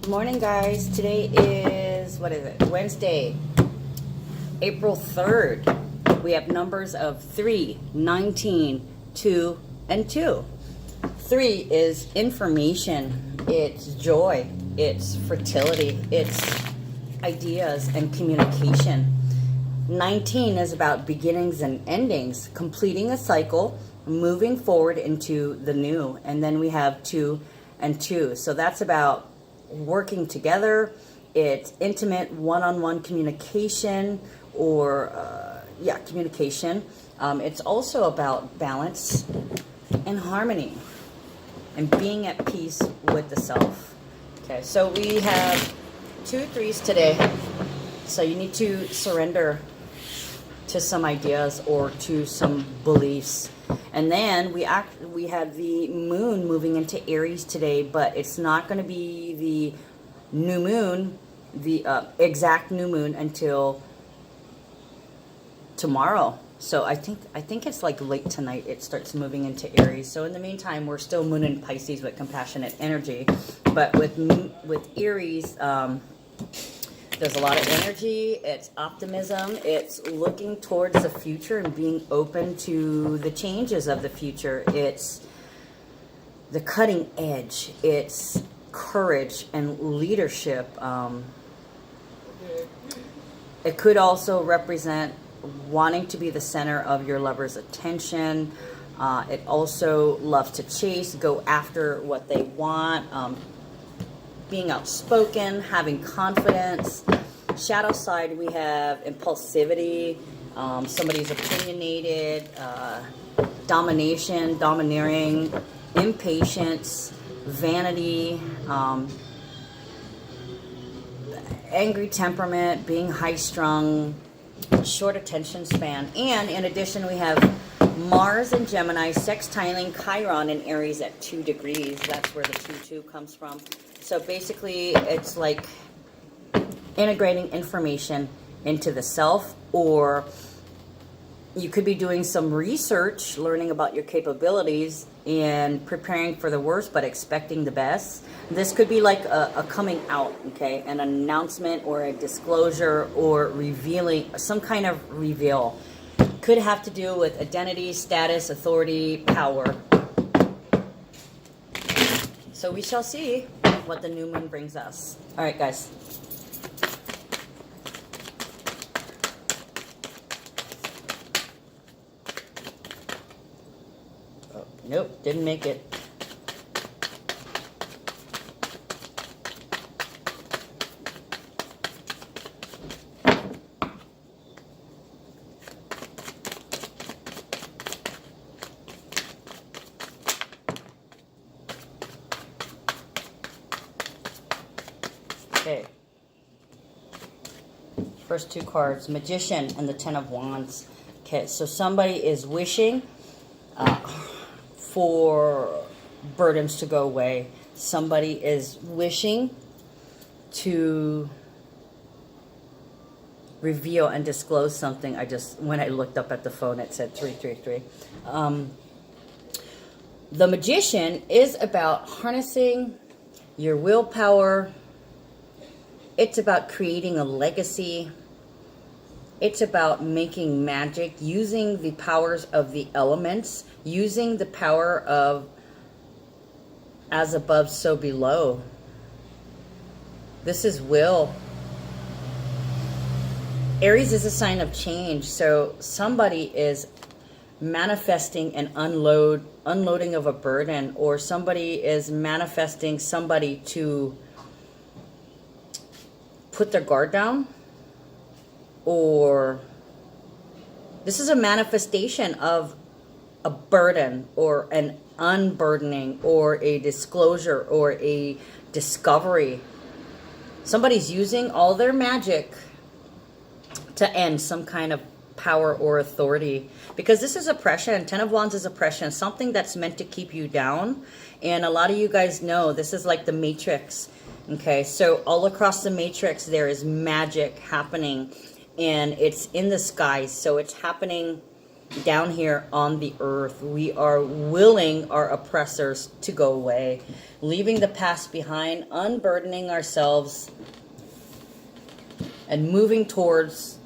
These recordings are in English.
Morning, guys. Today is, what is it? Wednesday, April 3rd. We have numbers of 3, 19, 2, and 2. 3 is information, it's joy, it's fertility, it's ideas and communication. 19 is about beginnings and endings, completing a cycle, moving forward into the new. And then we have 2 and 2. So that's about working together. It's intimate one-on-one communication, or communication. It's also about balance and harmony and being at peace with the self. Okay, so we have 2 3s today. So you need to surrender to some ideas or to some beliefs. And then we have the moon moving into Aries today, but it's not going to be the new moon, the exact new moon, until tomorrow. So I think it's like late tonight it starts moving into Aries. So in the meantime, we're still moon in Pisces with compassionate energy, but with Aries, there's a lot of energy, it's optimism, it's looking towards the future and being open to the changes of the future. It's the cutting edge, it's courage and leadership. It could also represent wanting to be the center of your lover's attention. It also loves to chase, go after what they want. Being outspoken, having confidence. Shadow side, we have impulsivity, somebody's opinionated, domination, domineering, impatience, vanity, angry temperament, being high-strung, short attention span. And in addition, we have Mars in Gemini, sextiling Chiron in Aries at 2 degrees. That's where the 2-2 comes from. So basically, it's like integrating information into the self, or you could be doing some research, learning about your capabilities, and preparing for the worst, but expecting the best. This could be like a coming out, okay? An announcement or a disclosure or revealing, some kind of reveal. Could have to do with identity, status, authority, power. So we shall see what the new moon brings us. All right, guys. Oh, nope, didn't make it. Okay. First 2 cards, Magician and the 10 of Wands. Okay, so somebody is wishing for burdens to go away. Somebody is wishing to reveal and disclose something. When I looked up at the phone, it said 333. The Magician is about harnessing your willpower. It's about creating a legacy. It's about making magic, using the powers of the elements, using the power of as above, so below. This is will. Aries is a sign of change, so somebody is manifesting an unloading of a burden, or somebody is manifesting somebody to put their guard down, or this is a manifestation of a burden or an unburdening or a disclosure or a discovery. Somebody's using all their magic to end some kind of power or authority, because this is oppression. 10 of Wands is oppression, something that's meant to keep you down. And a lot of you guys know this is like the Matrix. Okay, so all across the Matrix there is magic happening, and it's in the skies. So it's happening down here on the earth. We are willing our oppressors to go away, leaving the past behind, unburdening ourselves, and moving towards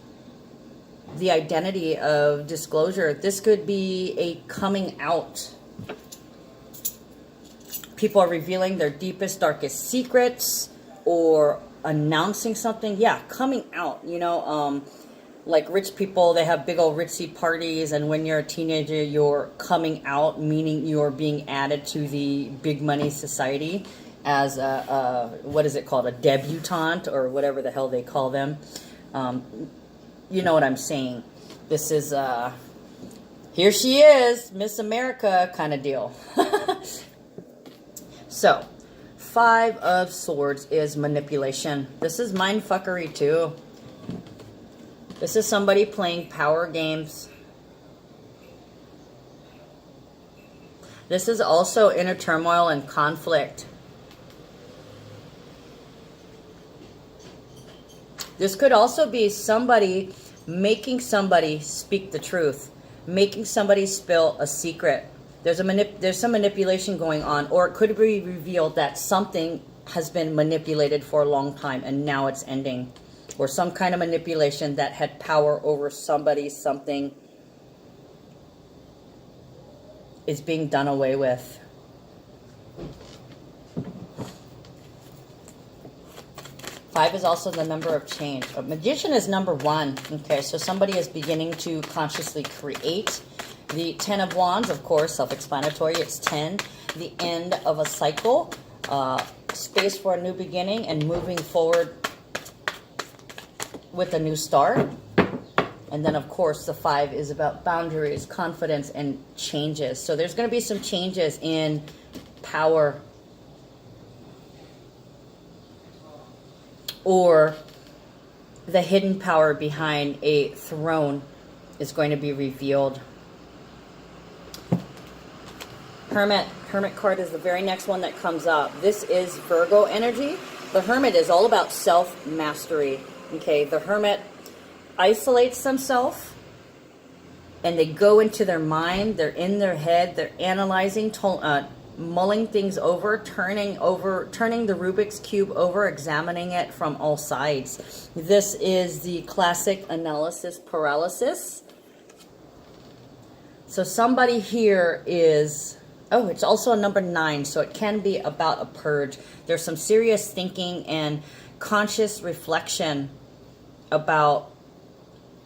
the identity of disclosure. This could be a coming out. People are revealing their deepest, darkest secrets or announcing something. Yeah, coming out, you know, like rich people, they have big old ritzy parties, and when you're a teenager, you're coming out, meaning you're being added to the big money society as what is it called, a debutante, or whatever the hell they call them. You know what I'm saying. This is, here she is, Miss America kind of deal. So, 5 of Swords is manipulation. This is mindfuckery too. This is somebody playing power games. This is also inner turmoil and conflict. This could also be somebody making somebody speak the truth, making somebody spill a secret. There's some manipulation going on, or it could be revealed that something has been manipulated for a long time and now it's ending. Or some kind of manipulation that had power over somebody, something is being done away with. Five is also the number of change. A magician is number 1. Okay, so somebody is beginning to consciously create. The 10 of Wands, of course, self-explanatory. It's 10. The end of a cycle. Space for a new beginning and moving forward with a new start. And then, of course, the 5 is about boundaries, confidence, and changes. So there's going to be some changes in power, or the hidden power behind a throne is going to be revealed. Hermit card is the very next one that comes up. This is Virgo energy. The Hermit is all about self-mastery. Okay, the Hermit isolates themselves and they go into their mind. They're in their head. They're analyzing, mulling things over, turning the Rubik's Cube over, examining it from all sides. This is the classic analysis paralysis. So somebody here is, oh, it's also a number 9, so it can be about a purge. There's some serious thinking and conscious reflection about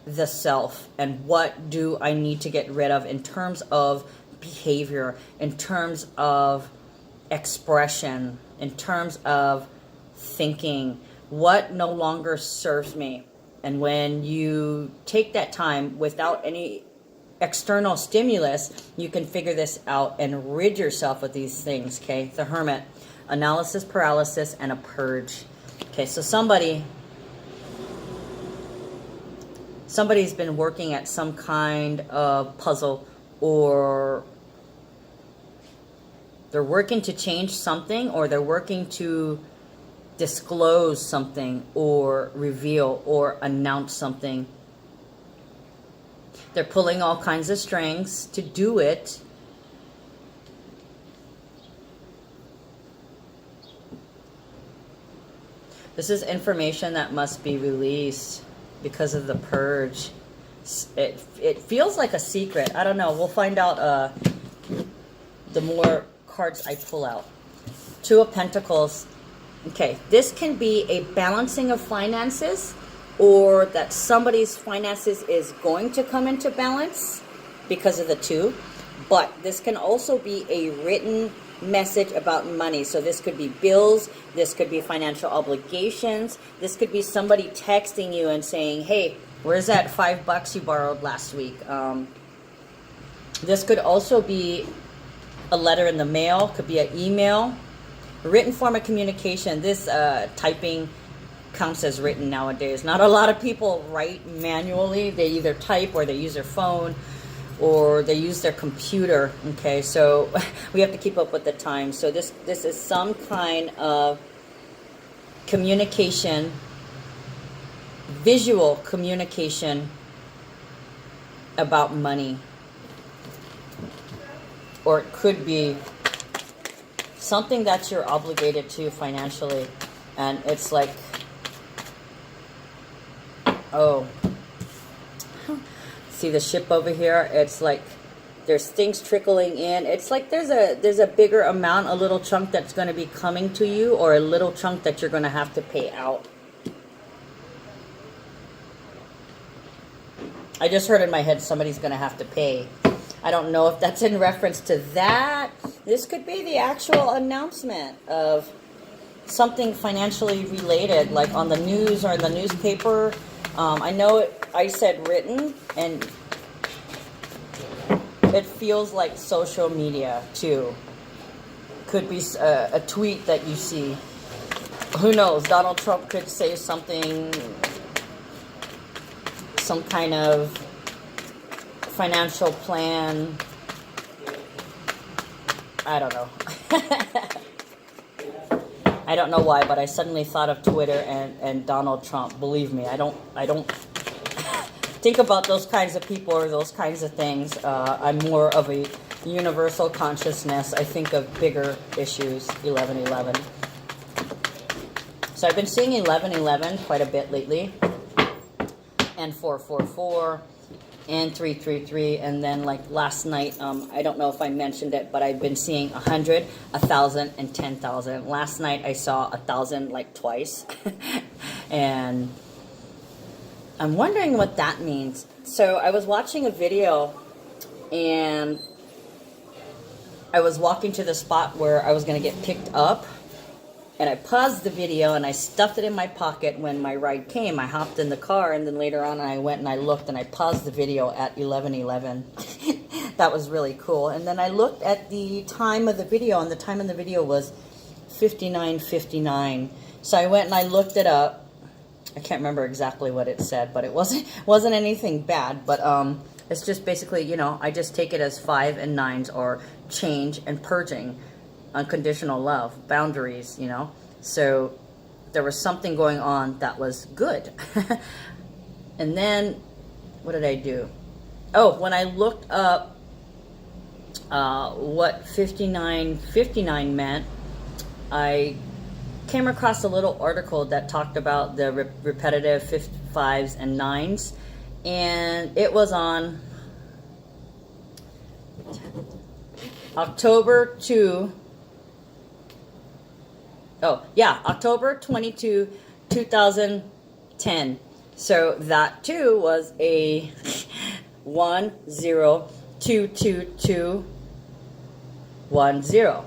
the self and what do I need to get rid of in terms of behavior, in terms of expression, in terms of thinking, what no longer serves me. And when you take that time without any external stimulus, you can figure this out and rid yourself of these things. Okay, the Hermit, analysis paralysis, and a purge. Okay, so somebody's been working at some kind of puzzle, or they're working to change something, or they're working to disclose something, or reveal, or announce something. They're pulling all kinds of strings to do it. This is information that must be released because of the purge. It feels like a secret. I don't know. We'll find out the more cards I pull out. 2 of Pentacles. Okay, this can be a balancing of finances, or that somebody's finances is going to come into balance because of the 2. But this can also be a written message about money. So this could be bills, this could be financial obligations, this could be somebody texting you and saying, hey, where's that $5 you borrowed last week? This could also be a letter in the mail, could be an email, written form of communication. This typing counts as written nowadays. Not a lot of people write manually. They either type, or they use their phone, or they use their computer. Okay, so we have to keep up with the time. So this is some kind of communication, visual communication about money. or it could be something that you're obligated to financially, and it's like, oh, see the ship over here? It's like there's things trickling in. It's like there's a bigger amount, a little chunk that's going to be coming to you, or a little chunk that you're going to have to pay out. I just heard in my head somebody's going to have to pay. I don't know if that's in reference to that. This could be the actual announcement of something financially related, like on the news or in the newspaper. I know I said written, and it feels like social media too. Could be a tweet that you see. Who knows? Donald Trump could say something, some kind of financial plan. I don't know. I don't know why, but I suddenly thought of Twitter and Donald Trump. Believe me, I don't think about those kinds of people or those kinds of things. I'm more of a universal consciousness. I think of bigger issues. 11/11. So I've been seeing 11/11 quite a bit lately, and 444. And 333, and then like last night, I don't know if I mentioned it, but I've been seeing 100, 1,000, and 10,000. Last night I saw 1,000 like twice, and I'm wondering what that means. So I was watching a video, and I was walking to the spot where I was going to get picked up, and I paused the video and I stuffed it in my pocket when my ride came. I hopped in the car, and then later on I went and I looked and I paused the video at 11:11. That was really cool. And then I looked at the time of the video, and the time of the video was 59:59. So I went and I looked it up. I can't remember exactly what it said, but it wasn't anything bad. But it's just basically, you know, I just take it as 5 and 9s, or change and purging. Unconditional love, boundaries, you know. So there was something going on that was good. And then what did I do? Oh, when I looked up what 59:59 meant, I came across a little article that talked about the repetitive 5s and 9s, and it was on October 22, 2010. So that too was a 102210.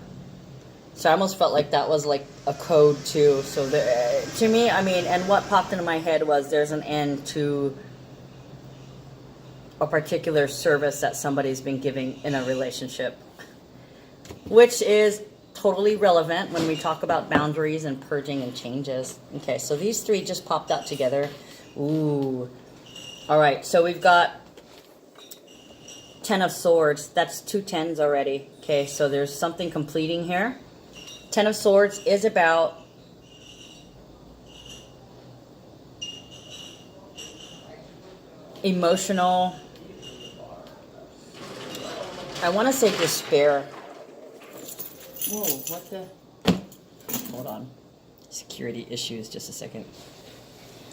So I almost felt like that was like a code too. So to me, I mean, and what popped into my head was there's an end to a particular service that somebody's been giving in a relationship, which is totally relevant when we talk about boundaries and purging and changes. Okay, so these three just popped out together. Ooh. All right, so we've got 10 of Swords. That's 2 10s already. Okay, so there's something completing here. 10 of Swords is about emotional, I want to say despair. Whoa, what the? Hold on. Security issues, just a second.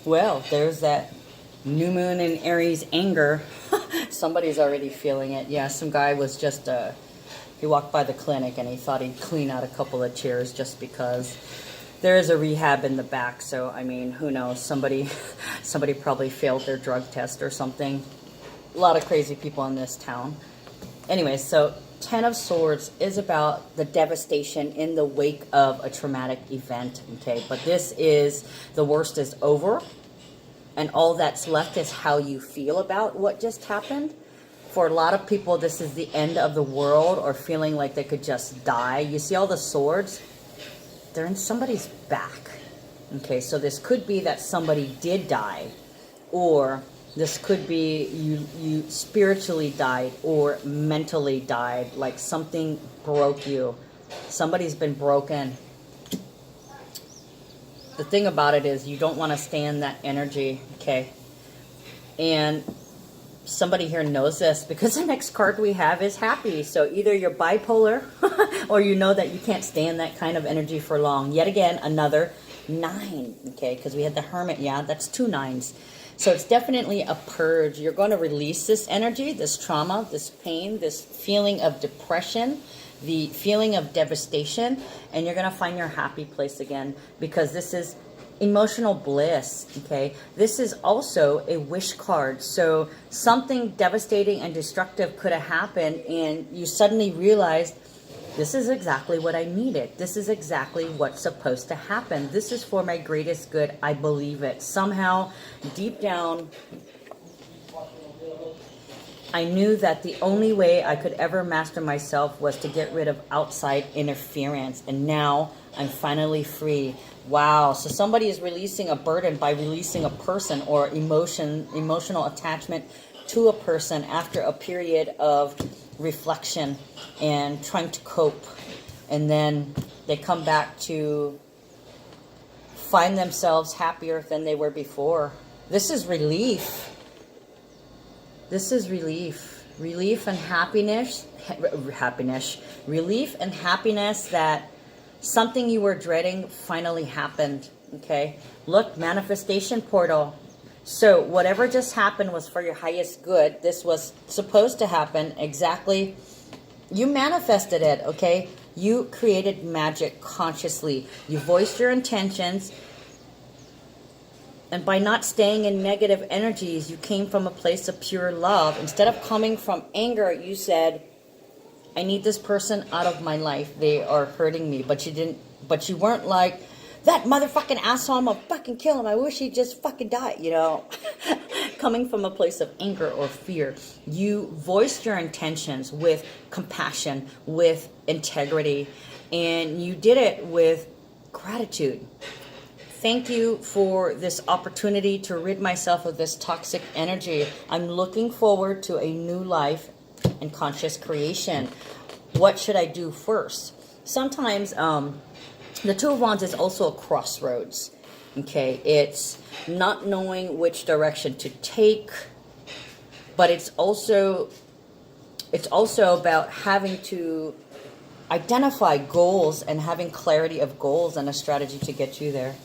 Well, there's that new moon in Aries anger. Somebody's already feeling it. Yeah, some guy was just, he walked by the clinic and he thought he'd clean out a couple of chairs just because there is a rehab in the back. So, I mean, who knows? Somebody probably failed their drug test or something. A lot of crazy people in this town. Anyway, so 10 of Swords is about the devastation in the wake of a traumatic event, okay? But this is, the worst is over, and all that's left is how you feel about what just happened. For a lot of people, this is the end of the world, or feeling like they could just die. You see all the swords? They're in somebody's back, okay? So this could be that somebody did die, or this could be you spiritually died or mentally died, like something broke you. Somebody's been broken. The thing about it is you don't want to stay in that energy, okay? And somebody here knows this because the next card we have is happy. So either you're bipolar or you know that you can't stay in that kind of energy for long. Yet again, another 9, okay, because we had the Hermit. Yeah, that's 2 9s. So it's definitely a purge. You're going to release this energy, this trauma, this pain, this feeling of depression, the feeling of devastation, and you're going to find your happy place again, because this is emotional bliss, okay? This is also a wish card. So something devastating and destructive could have happened, and you suddenly realized, this is exactly what I needed. This is exactly what's supposed to happen. This is for my greatest good. I believe it. Somehow, deep down, I knew that the only way I could ever master myself was to get rid of outside interference. And now I'm finally free. Wow. So somebody is releasing a burden by releasing a person or emotional attachment to a person after a period of reflection and trying to cope. And then they come back to find themselves happier than they were before. This is relief. This is relief. Relief and happiness. Relief and happiness that something you were dreading finally happened. Okay? Look, manifestation portal. So whatever just happened was for your highest good. This was supposed to happen exactly. You manifested it, okay? You created magic consciously. You voiced your intentions. And by not staying in negative energies, you came from a place of pure love. Instead of coming from anger, you said, I need this person out of my life. They are hurting me. But you weren't like, that motherfucking asshole, I'm gonna fucking kill him. I wish he'd just fucking die, you know. Coming from a place of anger or fear. You voiced your intentions with compassion, with integrity. And you did it with gratitude. Thank you for this opportunity to rid myself of this toxic energy. I'm looking forward to a new life and conscious creation. What should I do first? Sometimes the Two of Wands is also a crossroads. Okay, it's not knowing which direction to take, but it's also about having to identify goals and having clarity of goals and a strategy to get you there.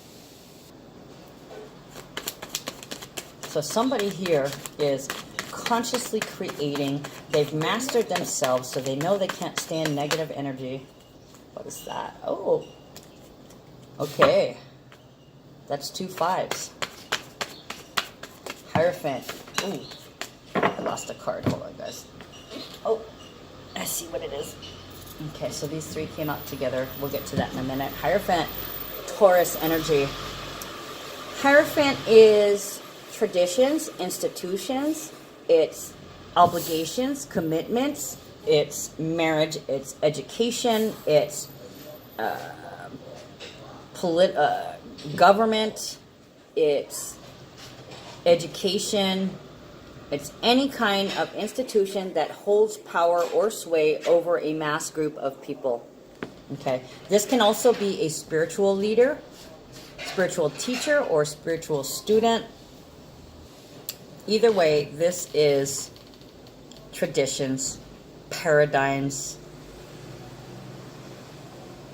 So somebody here is consciously creating. They've mastered themselves, so they know they can't stand negative energy. What is that? Oh, okay. That's 2 5s. Hierophant. Ooh, I lost a card. Hold on, guys. Oh, I see what it is. Okay, so these 3 came out together. We'll get to that in a minute. Hierophant, Taurus energy. Hierophant is traditions, institutions, it's obligations, commitments, it's marriage, it's education, it's government, it's education, it's any kind of institution that holds power or sway over a mass group of people. Okay, this can also be a spiritual leader, spiritual teacher, or spiritual student. Either way, this is traditions, paradigms,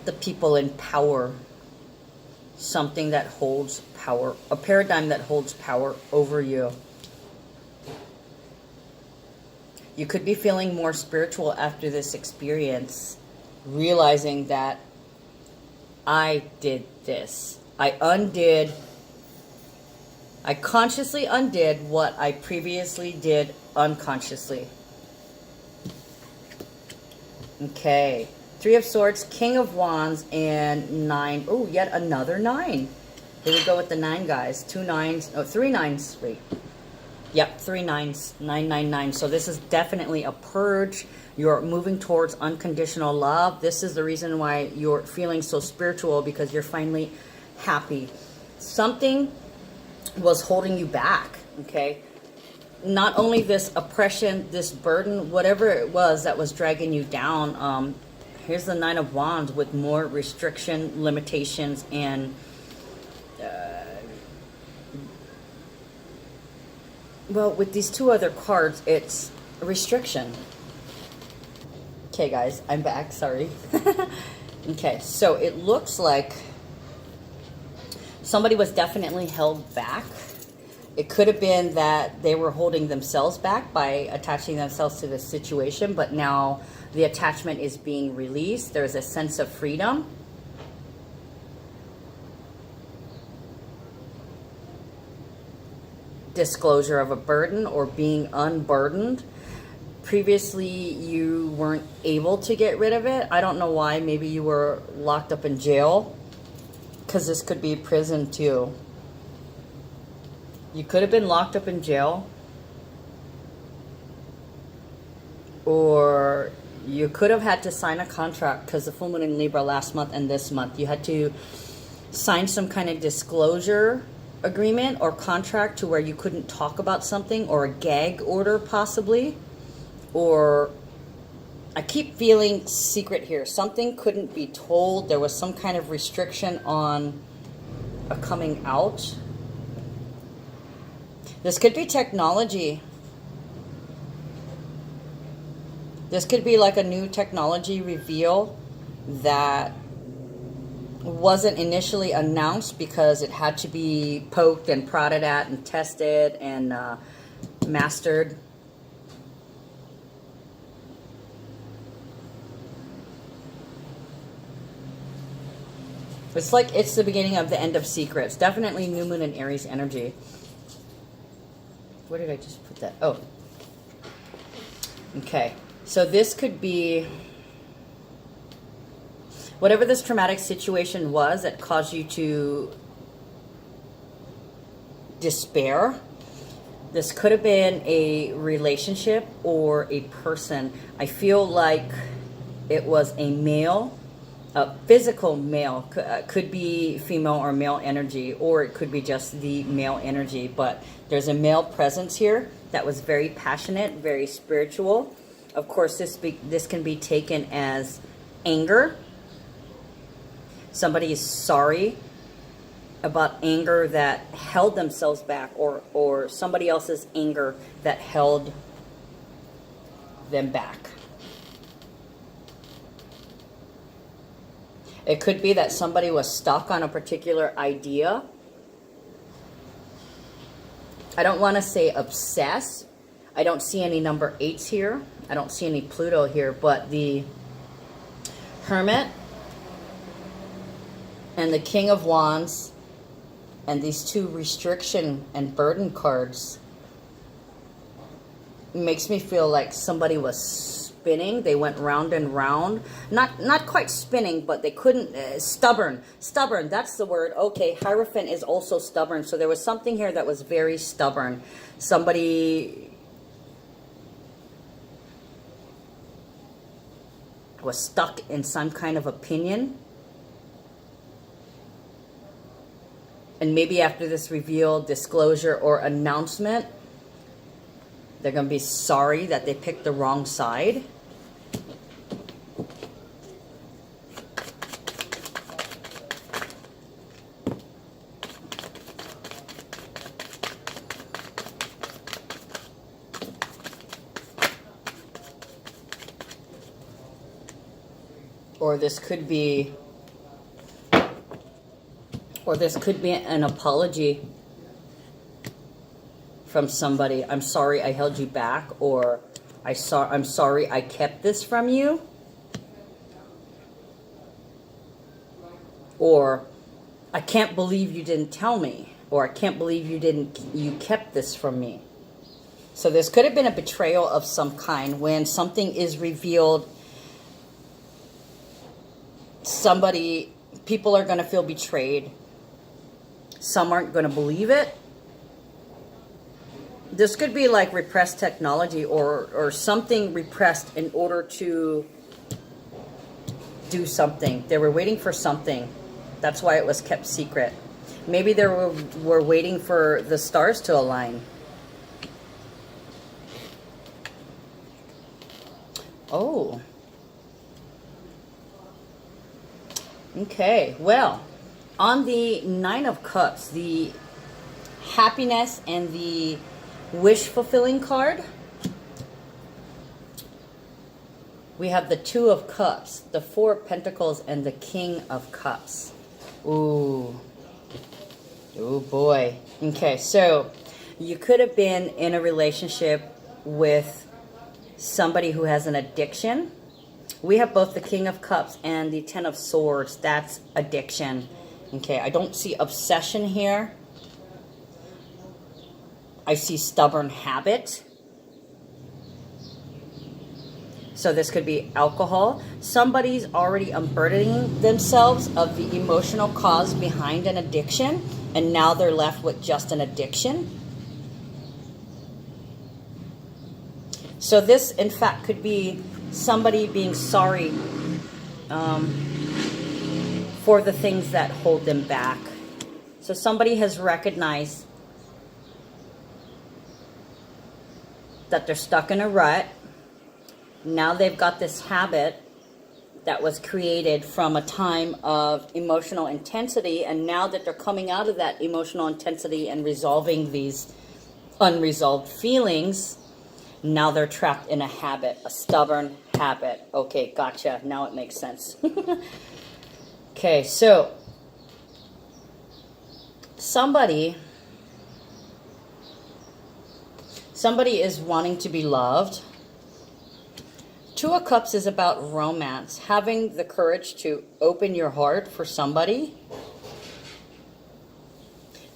the people in power, something that holds power, a paradigm that holds power over you. You could be feeling more spiritual after this experience, realizing that I did this. I consciously undid what I previously did unconsciously. Okay. 3 of Swords, King of Wands, and 9. Oh, yet another 9. Here we go with the 9, guys. 2 9s. Oh, 3 9s. Wait. Yep, 3 9s. 9 9 9. So this is definitely a purge. You're moving towards unconditional love. This is the reason why you're feeling so spiritual, because you're finally happy. Something was holding you back, okay? Not only this oppression, this burden, whatever it was that was dragging you down. Here's the 9 of Wands with more restriction, limitations, and Well, with these two other cards, it's restriction. Okay, guys, I'm back. Sorry. Okay, so it looks like somebody was definitely held back. It could have been that they were holding themselves back by attaching themselves to the situation, but now the attachment is being released. There's a sense of freedom. Disclosure of a burden or being unburdened. Previously, you weren't able to get rid of it. I don't know why. Maybe you were locked up in jail, because this could be prison too. You could have been locked up in jail, or you could have had to sign a contract, because the full moon in Libra last month and this month, you had to sign some kind of disclosure agreement or contract to where you couldn't talk about something, or a gag order possibly. Or I keep feeling secret here. Something couldn't be told. There was some kind of restriction on a coming out. This could be technology. This could be like a new technology reveal that wasn't initially announced because it had to be poked and prodded at and tested and mastered. It's like it's the beginning of the end of secrets. Definitely new moon and Aries energy. Where did I just put that? Oh. Okay. So this could be whatever this traumatic situation was that caused you to despair. This could have been a relationship or a person. I feel like it was a male. A physical male, could be female or male energy, or it could be just the male energy, but there's a male presence here that was very passionate, very spiritual. Of course, this can be taken as anger. Somebody is sorry about anger that held themselves back, or somebody else's anger that held them back. It could be that somebody was stuck on a particular idea. I don't want to say obsess. I don't see any number 8s here. I don't see any Pluto here, but the Hermit and the King of Wands and these two restriction and burden cards makes me feel like somebody was spinning. They went round and round. Not quite spinning, but they couldn't. Stubborn. That's the word. Okay, Hierophant is also stubborn. So there was something here that was very stubborn. Somebody was stuck in some kind of opinion. And maybe after this reveal, disclosure, or announcement, they're going to be sorry that they picked the wrong side. Or this could be an apology from somebody. I'm sorry I held you back, or I'm sorry I kept this from you, or I can't believe you didn't tell me, or I can't believe you kept this from me. So this could have been a betrayal of some kind. When something is revealed, people are going to feel betrayed. Some aren't going to believe it. This could be like repressed technology, or something repressed in order to do something. They were waiting for something. That's why it was kept secret. Maybe they were waiting for the stars to align. Oh. Okay, well, on the Nine of Cups, the happiness and the wish-fulfilling card. We have the Two of Cups, the Four of Pentacles, and the King of Cups. Ooh. Oh boy. Okay, so you could have been in a relationship with somebody who has an addiction. We have both the King of Cups and the Ten of Swords. That's addiction. Okay, I don't see obsession here. I see stubborn habit. So this could be alcohol. Somebody's already unburdening themselves of the emotional cause behind an addiction, and now they're left with just an addiction. So this, in fact, could be somebody being sorry for the things that hold them back. So somebody has recognized that they're stuck in a rut. Now they've got this habit that was created from a time of emotional intensity, and now that they're coming out of that emotional intensity and resolving these unresolved feelings, now they're trapped in a habit, a stubborn habit. Okay, gotcha. Now it makes sense. Okay, so somebody is wanting to be loved. Two of Cups is about romance, having the courage to open your heart for somebody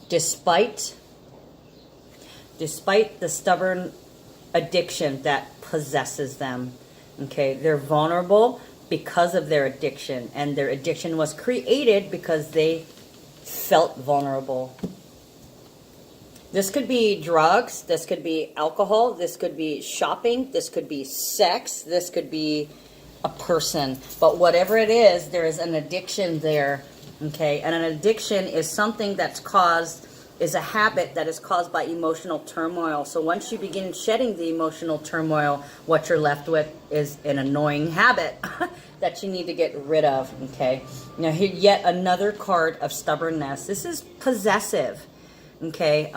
despite the stubborn addiction that possesses them. Okay, they're vulnerable because of their addiction, and their addiction was created because they felt vulnerable. This could be drugs, this could be alcohol, this could be shopping, this could be sex, this could be a person. But whatever it is, there is an addiction there, okay? And an addiction is something that's caused, is a habit that is caused by emotional turmoil. So once you begin shedding the emotional turmoil, what you're left with is an annoying habit that you need to get rid of, okay? Now here, yet another card of stubbornness. This is possessive. Okay,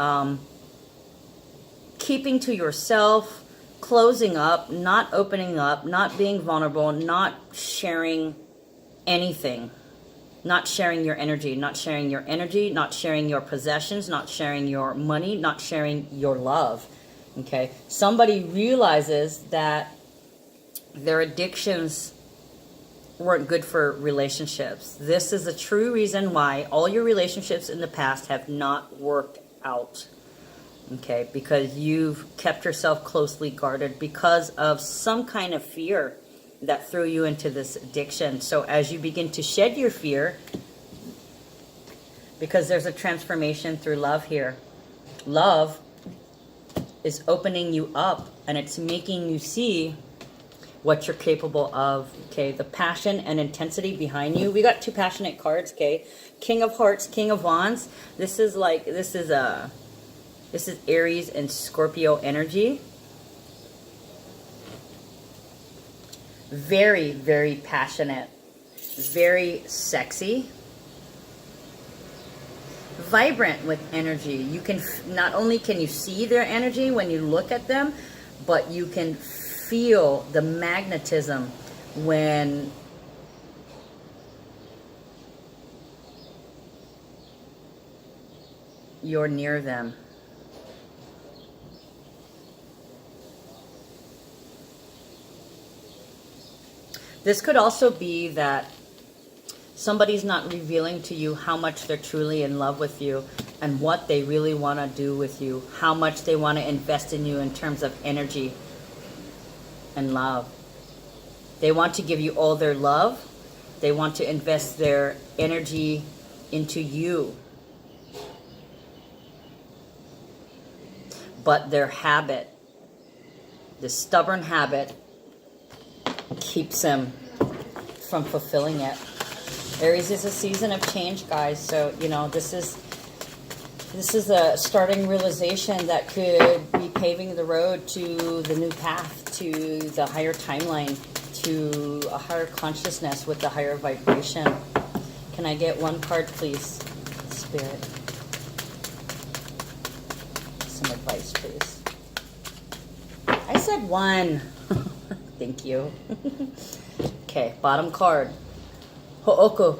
keeping to yourself, closing up, not opening up, not being vulnerable, not sharing anything, not sharing your energy, not sharing your possessions, not sharing your money, not sharing your love. Okay, somebody realizes that their addictions weren't good for relationships. This is a true reason why all your relationships in the past have not worked out. Okay, because you've kept yourself closely guarded because of some kind of fear that threw you into this addiction. So as you begin to shed your fear, because there's a transformation through love here. Love is opening you up, and it's making you see what you're capable of. Okay, the passion and intensity behind you. We got two passionate cards. Okay, King of Hearts, King of Wands. This is Aries and Scorpio energy. Very, very passionate, very sexy, vibrant with energy. You can not only can you see their energy when you look at them, but you can feel the magnetism when you're near them. This could also be that somebody's not revealing to you how much they're truly in love with you and what they really want to do with you, how much they want to invest in you in terms of energy and love. They want to give you all their love. They want to invest their energy into you. But their habit, the stubborn habit, keeps them from fulfilling it. Aries is a season of change, guys. So, you know, this is a starting realization that could be paving the road to the new path, to the higher timeline, to a higher consciousness with the higher vibration. Can I get one card, please? Spirit. Some advice, please. I said 1. Thank you. Okay, bottom card. Ho'oku,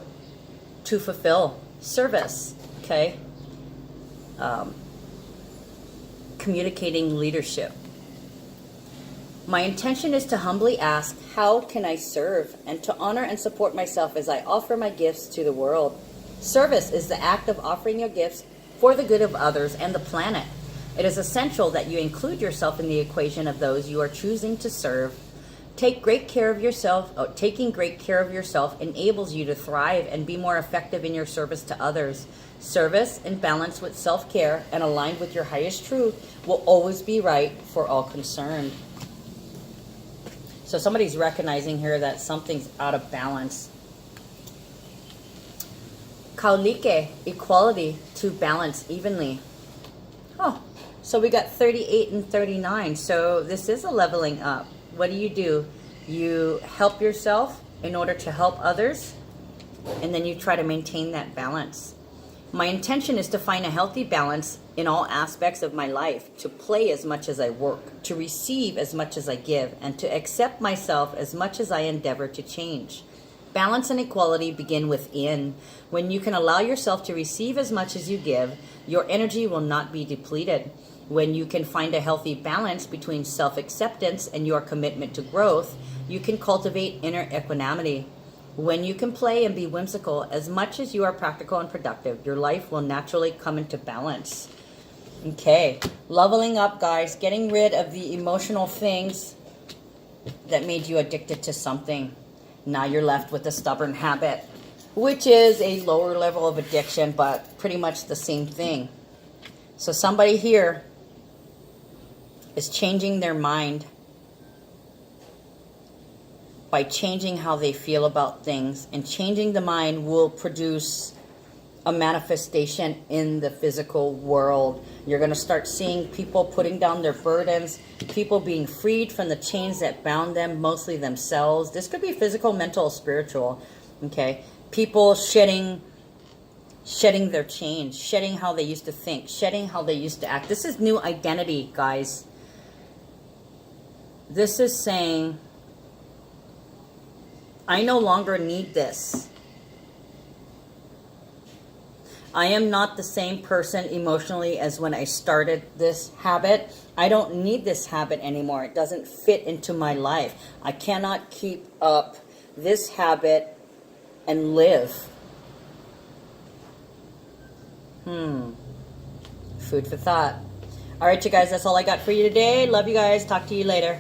to fulfill. Service, okay? Communicating leadership. My intention is to humbly ask, how can I serve? And to honor and support myself as I offer my gifts to the world. Service is the act of offering your gifts for the good of others and the planet. It is essential that you include yourself in the equation of those you are choosing to serve. Taking great care of yourself enables you to thrive and be more effective in your service to others. Service in balance with self-care and aligned with your highest truth will always be right for all concerned. So somebody's recognizing here that something's out of balance. Kaulike, equality, to balance evenly. Oh, so we got 38 and 39. So this is a leveling up. What do? You help yourself in order to help others, and then you try to maintain that balance. My intention is to find a healthy balance in all aspects of my life, to play as much as I work, to receive as much as I give, and to accept myself as much as I endeavor to change. Balance and equality begin within. When you can allow yourself to receive as much as you give, your energy will not be depleted. When you can find a healthy balance between self-acceptance and your commitment to growth, you can cultivate inner equanimity. When you can play and be whimsical as much as you are practical and productive, your life will naturally come into balance. Okay, leveling up, guys. Getting rid of the emotional things that made you addicted to something. Now you're left with a stubborn habit, which is a lower level of addiction, but pretty much the same thing. So somebody here is changing their mind by changing how they feel about things, and changing the mind will produce a manifestation in the physical world. You're going to start seeing people putting down their burdens, people being freed from the chains that bound them, mostly themselves. This could be physical, mental, spiritual. Okay, people shedding their chains, shedding how they used to think, shedding how they used to act. This is new identity, guys. This is saying, I no longer need this. I am not the same person emotionally as when I started this habit. I don't need this habit anymore. It doesn't fit into my life. I cannot keep up this habit and live. Food for thought. All right, you guys, that's all I got for you today. Love you guys. Talk to you later.